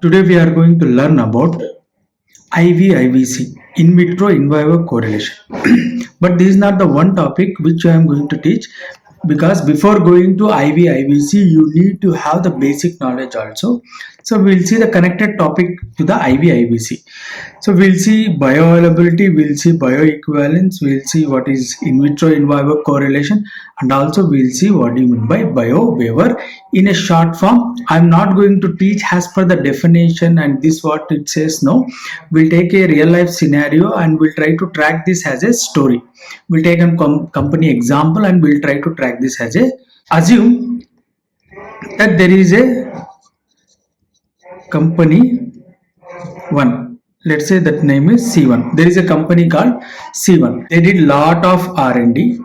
Today we are going to learn about IVIVC, in vitro in vivo correlation. But this is not the one topic which I am going to teach, because before going to IVIVC you need to have the basic knowledge also. So we'll see the connected topic to the IVIVC. So we'll see bioavailability, we'll see bioequivalence, we'll see what is in vitro in vivo correlation, and also we'll see what do you mean by biowaiver in a short form. I'm not going to teach as per the definition and this what it says. No, we'll take a real life scenario and we'll try to track this as a story. We'll take a company example and we'll try to track this as a, assume that there is a company 1. Let's say that name is C1. There is a company called C1. They did lot of R&D.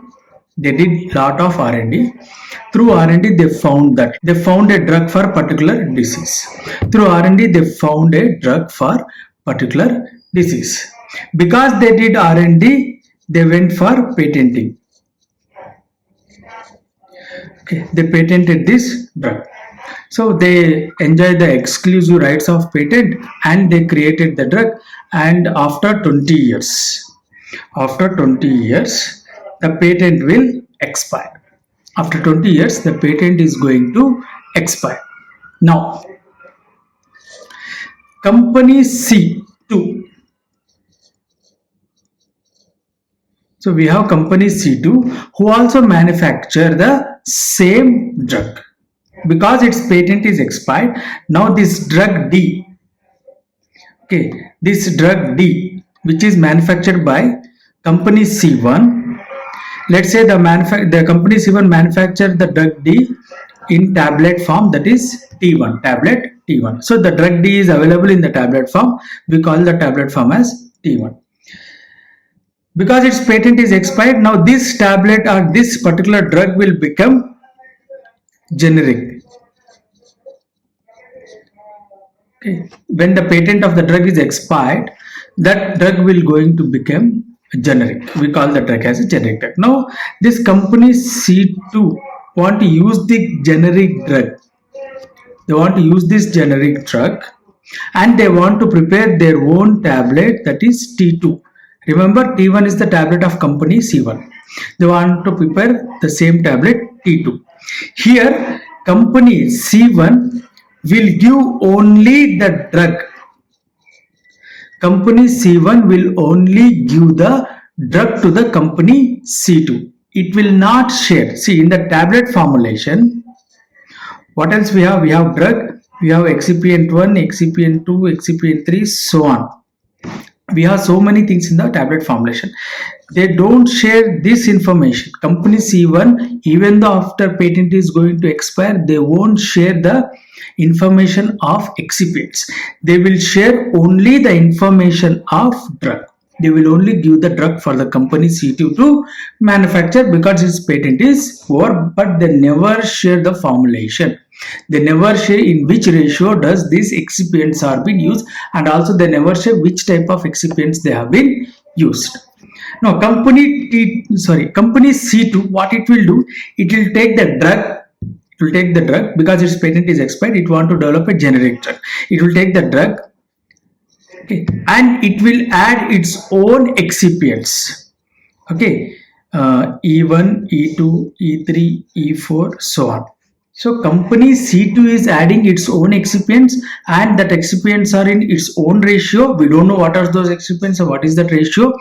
Through R&D they found a drug for particular disease. Through R&D they found a drug for particular disease. Because they did R&D, they went for patenting. Okay, they patented this drug. So they enjoy the exclusive rights of patent and they created the drug, and after 20 years, the patent will expire. After 20 years, the patent is going to expire. Now, company C2. So we have company C2 who also manufacture the same drug. Because its patent is expired, now this drug D, which is manufactured by company C1, let's say the company C1 manufactured the drug D in tablet form, that is T1, tablet T1. So the drug D is available in the tablet form. We call the tablet form as T1. Because its patent is expired, now this tablet or this particular drug will become generic. Okay. When the patent of the drug is expired, that drug will going to become generic. We call the drug as a generic drug. Now this company C2 want to use the generic drug. They want to use this generic drug and they want to prepare their own tablet, that is T2. Remember, T1 is the tablet of company C1. They want to prepare the same tablet T2. Here company C1 will give only the drug. Company C1 will only give the drug to the company C2. It will not share. See, in the tablet formulation, what else we have? We have drug, we have excipient 1, excipient 2, excipient 3, so on. We have so many things in the tablet formulation. They don't share this information. Company C1, even though after patent is going to expire, they won't share the information of excipients. They will share only the information of drug. They will only give the drug for the company C2 to manufacture because its patent is over, but they never share the formulation. They never share in which ratio does these excipients are being used, and also they never share which type of excipients they have been used. Now company C2, what it will do, it will take the drug, because its patent is expired, it want to develop a generic drug. It will take the drug, okay, and it will add its own excipients, okay, E1, E2, E3, E4, so on. So company C2 is adding its own excipients, and that excipients are in its own ratio. We don't know what are those excipients or what is that ratio,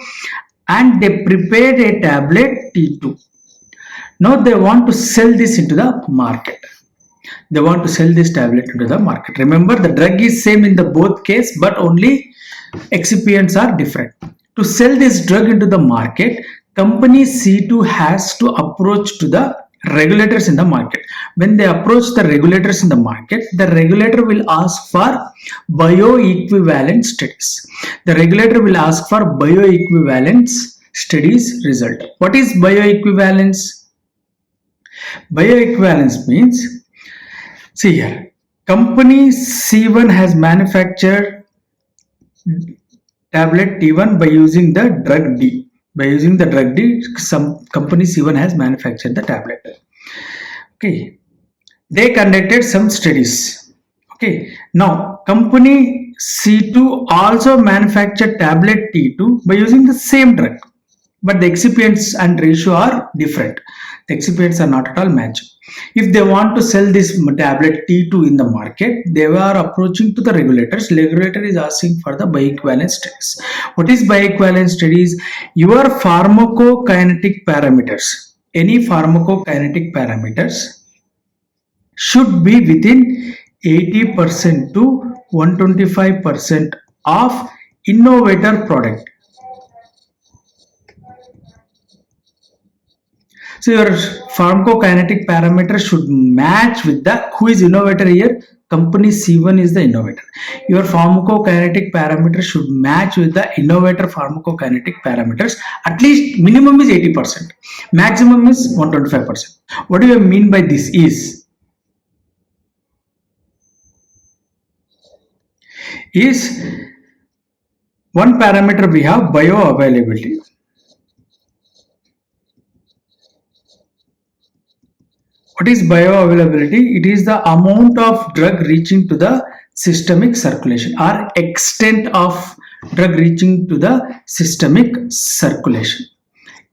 and they prepared a tablet T2. Now they want to sell this into the market. They want to sell this tablet into the market. Remember, the drug is same in the both case, but only excipients are different. To sell this drug into the market, company C2 has to approach to the regulators in the market. When they approach the regulators in the market, the regulator will ask for bioequivalence studies. The regulator will ask for bioequivalence studies result. What is bioequivalence? Bioequivalence means, see here, company C1 has manufactured tablet T1 by using the drug D. Some company C1 has manufactured the tablet. Okay, they conducted some studies. Okay, now company C2 also manufactured tablet T2 by using the same drug, but the excipients and ratio are different. The excipients are not at all matching. If they want to sell this tablet T2 in the market, they are approaching to the regulators. Regulator is asking for the bioequivalence studies. What is bioequivalence studies? Your pharmacokinetic parameters, any pharmacokinetic parameters should be within 80% to 125% of innovator product. So your pharmacokinetic parameter should match with the, who is innovator here? Company C1 is the innovator. Your pharmacokinetic parameter should match with the innovator pharmacokinetic parameters. At least minimum is 80%. Maximum is 125%. What do you mean by this is one parameter we have bioavailability. What is bioavailability? It is the amount of drug reaching to the systemic circulation or extent of drug reaching to the systemic circulation.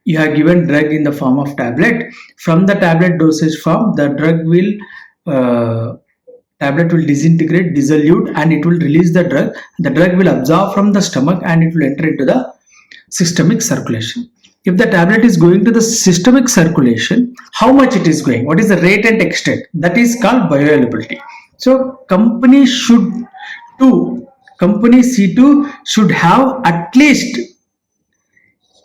You have given drug in the form of tablet. From the tablet dosage form, the drug will tablet will disintegrate, dissolute, and it will release the drug. The drug will absorb from the stomach and it will enter into the systemic circulation. If the tablet is going to the systemic circulation, how much it is going? What is the rate and extent? That is called bioavailability. So company C2 should have at least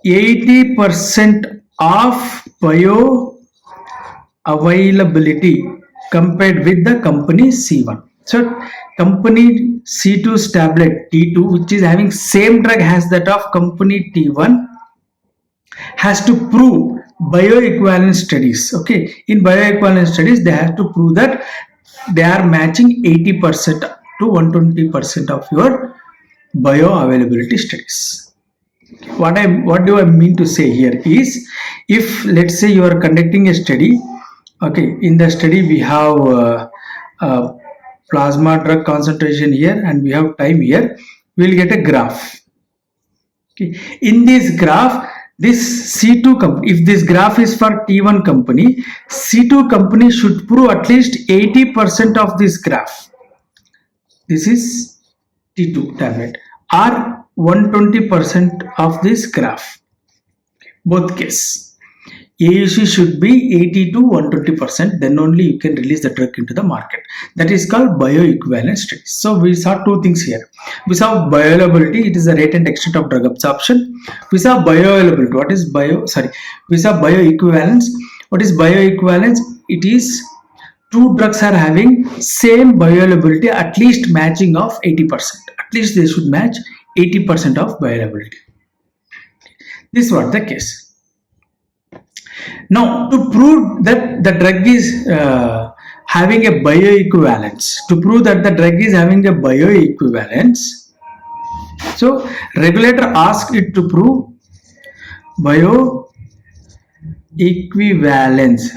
80% of bioavailability compared with the company C1. So company C2's tablet T2, which is having same drug as that of company T1, has to prove bioequivalence studies. Okay, in bioequivalence studies, they have to prove that they are matching 80% to 120% of your bioavailability studies. What do I mean to say here is, if let's say you are conducting a study, okay, in the study we have plasma drug concentration here and we have time here, we will get a graph. Okay, in this graph, this C2 company, if this graph is for T1 company, C2 company should prove at least 80% of this graph. This is T2 tablet, or 120% of this graph. Both case. AUC should be 80 to 120%, then only you can release the drug into the market. That is called bioequivalence studies. So we saw two things here. We saw bioavailability, it is the rate and extent of drug absorption. We saw bioavailability. We saw bioequivalence. What is bioequivalence? It is two drugs are having same bioavailability, at least matching of 80%. At least they should match 80% of bioavailability. This was the case. Now, to prove that the drug is having a bioequivalence, so regulator asked it to prove bioequivalence.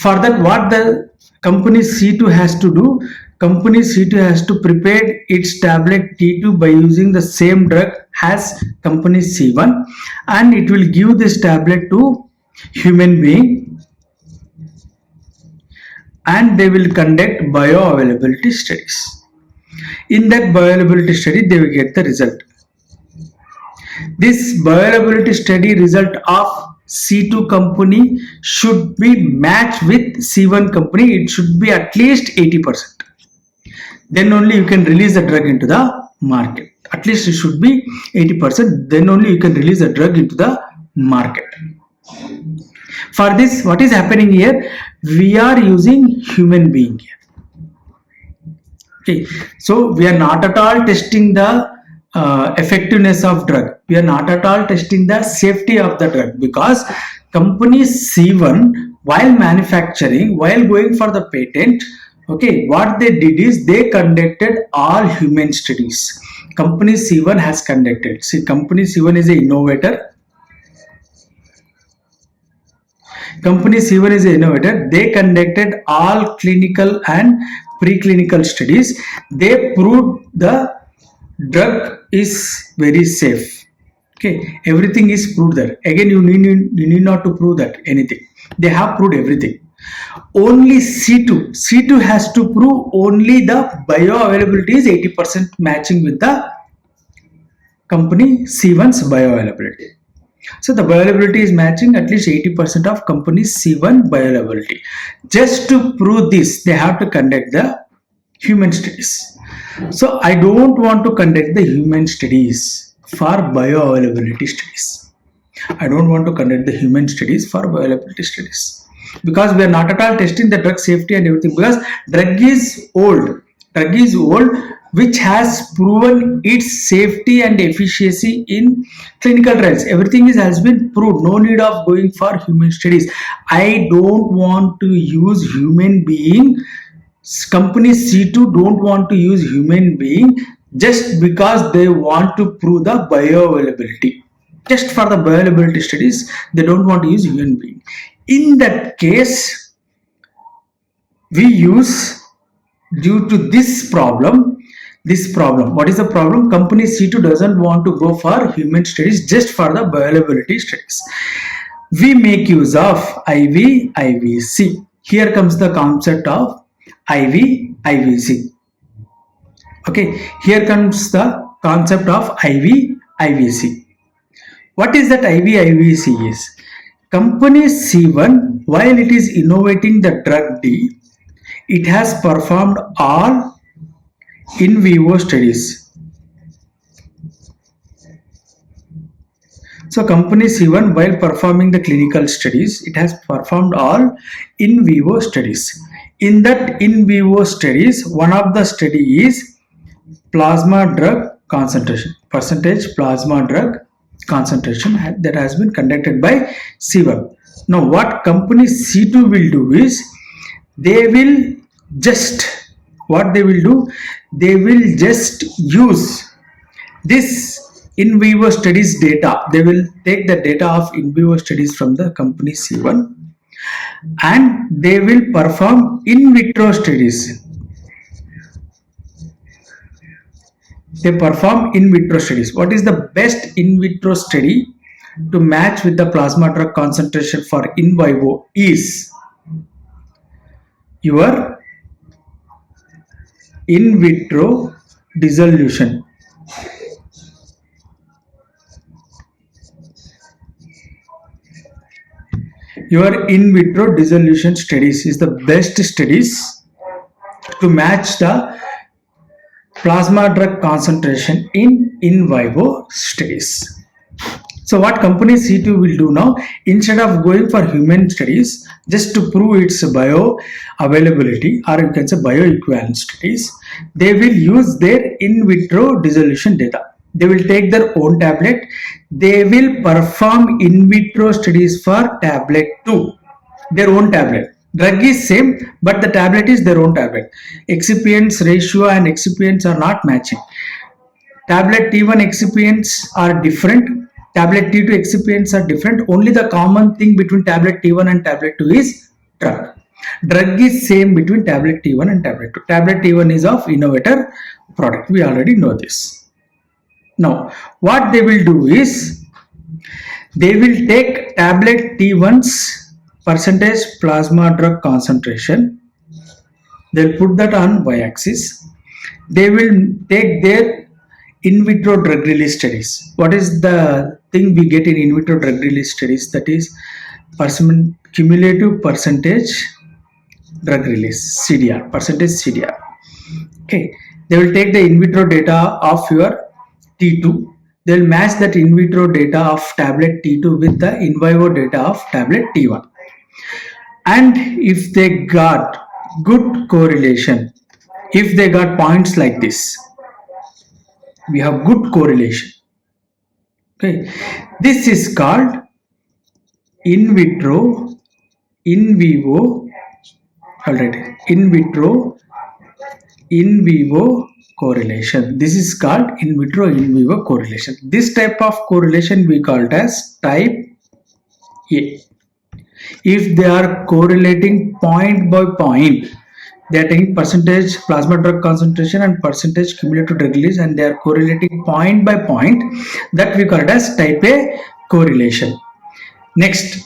For that, what the company C2 has to do? Company C2 has to prepare its tablet T2 by using the same drug as company C1, and it will give this tablet to human being and they will conduct bioavailability studies. In that bioavailability study, they will get the result. This bioavailability study result of C2 company should be matched with C1 company. It should be at least 80%. Then only you can release the drug into the market. At least it should be 80%. Then only you can release the drug into the market. For this, what is happening here? We are using human being here. Okay, so we are not at all testing the effectiveness of drug. We are not at all testing the safety of the drug, because company C1, while manufacturing, while going for the patent, okay, what they did is they conducted all human studies. Company C1 has conducted. See, company C1 is an innovator. Company C1 is an innovator. They conducted all clinical and preclinical studies, they proved the drug is very safe. Okay, everything is proved there. Again, you need not to prove that anything. They have proved everything. Only C2 has to prove only the bioavailability is 80% matching with the company C1's bioavailability. So the bioavailability is matching at least 80% of company C1 bioavailability. Just to prove this, they have to conduct the human studies. So I don't want to conduct the human studies for bioavailability studies. I don't want to conduct the human studies for bioavailability studies, because we are not at all testing the drug safety and everything, because drug is old, which has proven its safety and efficacy in clinical trials. Everything has been proved. No need of going for human studies. I don't want to use human being. Company C2 don't want to use human being just because they want to prove the bioavailability. Just for the bioavailability studies, they don't want to use human being. In that case, we use, due to this problem. What is the problem? Company C2 doesn't want to go for human studies, just for the bioavailability studies. We make use of IVIVC. Here comes the concept of IVIVC. Okay, here comes the concept of IVIVC. What is that IVIVC is? Company C1, while it is innovating the drug D, it has performed all in vivo studies. So company C1, while performing the clinical studies, it has performed all in vivo studies. In that in vivo studies, one of the study is plasma drug concentration, percentage plasma drug concentration that has been conducted by C1. Now what company C2 will do is, they will just use this in vivo studies data. They will take the data of in vivo studies from the company C1 and they will perform in vitro studies. They perform in vitro studies. What is the best in vitro study to match with the plasma drug concentration for in vivo is your in vitro dissolution. Your in vitro dissolution studies is the best studies to match the plasma drug concentration in vivo studies. So what company C2 will do now, instead of going for human studies just to prove its bioavailability, or you can say bioequivalence studies, they will use their in vitro dissolution data. They will take their own tablet. They will perform in vitro studies for tablet 2, their own tablet. Drug is same, but the tablet is their own tablet. Excipients ratio and excipients are not matching. Tablet T1 excipients are different. Tablet T2 excipients are different. Only the common thing between tablet T1 and tablet 2 is drug. Drug is same between tablet T1 and tablet 2. Tablet T1 is of innovator product. We already know this. Now, what they will do is, they will take tablet T1's percentage plasma drug concentration. They'll put that on y-axis. They will take their in vitro drug release studies. What is the thing we get in vitro drug release studies? That is cumulative percentage drug release, CDR, percentage CDR. Okay, they will take the in vitro data of your T2. They will match that in vitro data of tablet T2 with the in vivo data of tablet T1. And if they got good correlation, if they got points like this, we have good correlation. Okay, this is called in vitro, in vivo, already in vitro, in vivo correlation. This is called in vitro, in vivo correlation. This type of correlation we call it as type A. If they are correlating point by point, They are taking percentage plasma drug concentration and percentage cumulative drug release, and they are correlating point by point. That we call it as type A correlation. Next,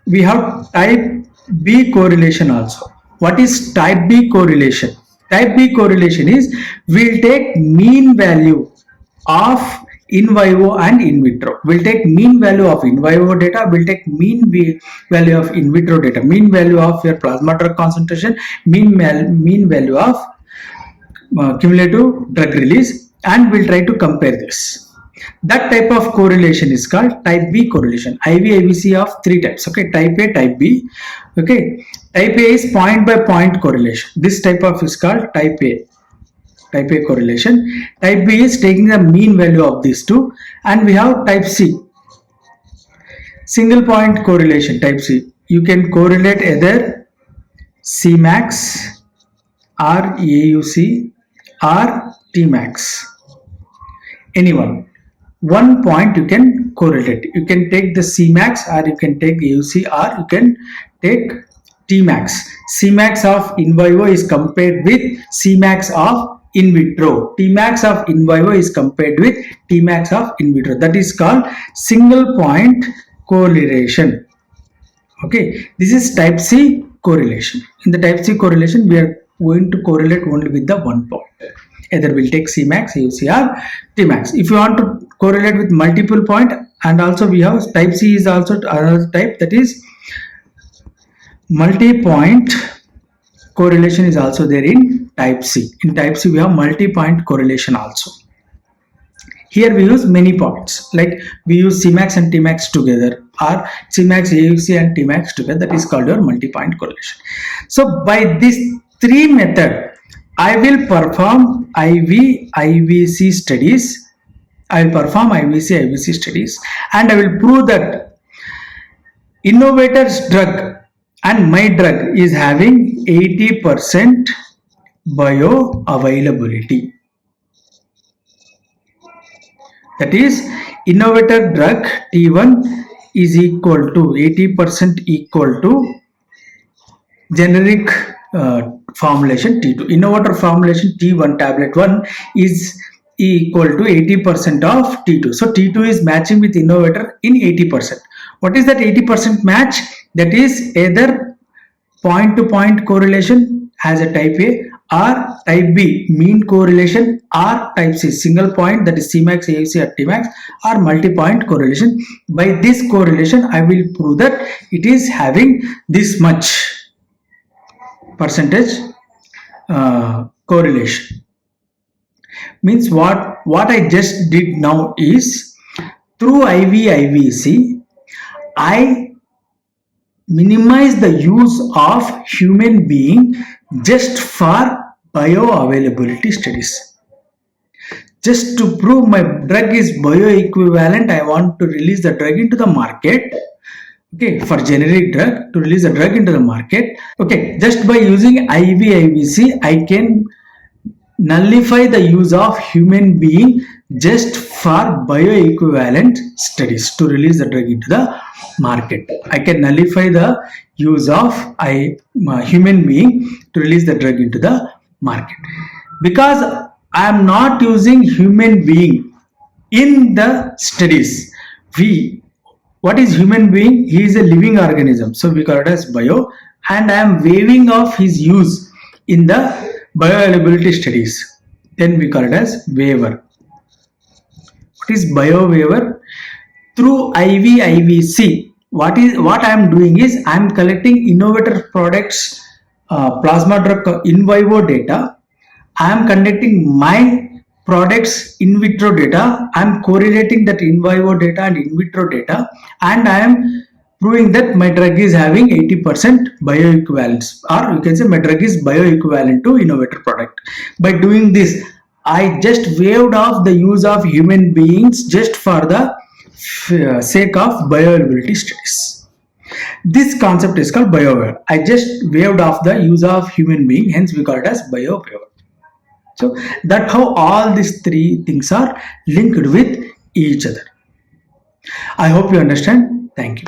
we have type B correlation also. What is type B correlation? Type B correlation is we'll take mean value of in vivo and in vitro. We'll take mean value of in vivo data, we'll take mean value of in vitro data, mean value of your plasma drug concentration, mean value of cumulative drug release, and we'll try to compare this. That type of correlation is called type B correlation. IVIVC of three types. Okay, type A, type B. Okay, type A is point by point correlation. This type of is called type A. Type A correlation. Type B is taking the mean value of these two, and we have type C. Single point correlation. Type C. You can correlate either Cmax or AUC or Tmax. Anyone. One point you can correlate. You can take the Cmax, or you can take AUC, or you can take Tmax. Cmax of in vivo is compared with Cmax of in vitro. Tmax of in vivo is compared with Tmax of in vitro. That is called single point correlation. Okay, this is type C correlation. In the type C correlation, we are going to correlate only with the one point. Either we'll take Cmax, AUC, or Tmax. If you want to correlate with multiple point, and also we have type C is also another type, that is multi-point correlation is also there in type C. In type C we have multi-point correlation also. Here we use many points, like we use Cmax and Tmax together, or Cmax, AUC and Tmax together. That is called your multi-point correlation. So by this three method, I will perform IVIVC studies. I will perform IVIVC studies, and I will prove that innovator's drug and my drug is having 80% bioavailability. That is, innovator drug T1 is equal to 80% equal to generic formulation T2. Innovator formulation T1 tablet 1 is equal to 80% of T2. So T2 is matching with innovator in 80%. What is that 80% match? That is either point to point correlation as a type A, or type B mean correlation, or type C single point, that is Cmax, AUC or Tmax, or multi-point correlation. By this correlation I will prove that it is having this much percentage correlation. Means what I just did now is, through IVIVC I minimize the use of human being just for bioavailability studies. Just to prove my drug is bioequivalent, I want to release the drug into the market. Okay, for generic drug, to release the drug into the market. Okay, just by using IVIVC I can nullify the use of human being just for bioequivalent studies to release the drug into the market. I can nullify the use of human being to release the drug into the market, because I am not using human being in the studies. What is human being? He is a living organism, so we call it as bio, and I am waiving off his use in the bioavailability studies. Then we call it as waiver. What is biowaiver? Through IVIVC, what I am doing is I am collecting innovator products plasma drug in vivo data. I am conducting my products in vitro data. I am correlating that in vivo data and in vitro data, and I am proving that my drug is having 80% bioequivalence, or you can say my drug is bioequivalent to innovator product. By doing this, I just waived off the use of human beings just for the sake of bioavailability studies. This concept is called biowaiver. I just waived off the use of human being, hence we call it as biowaiver. So that's how all these three things are linked with each other. I hope you understand. Thank you.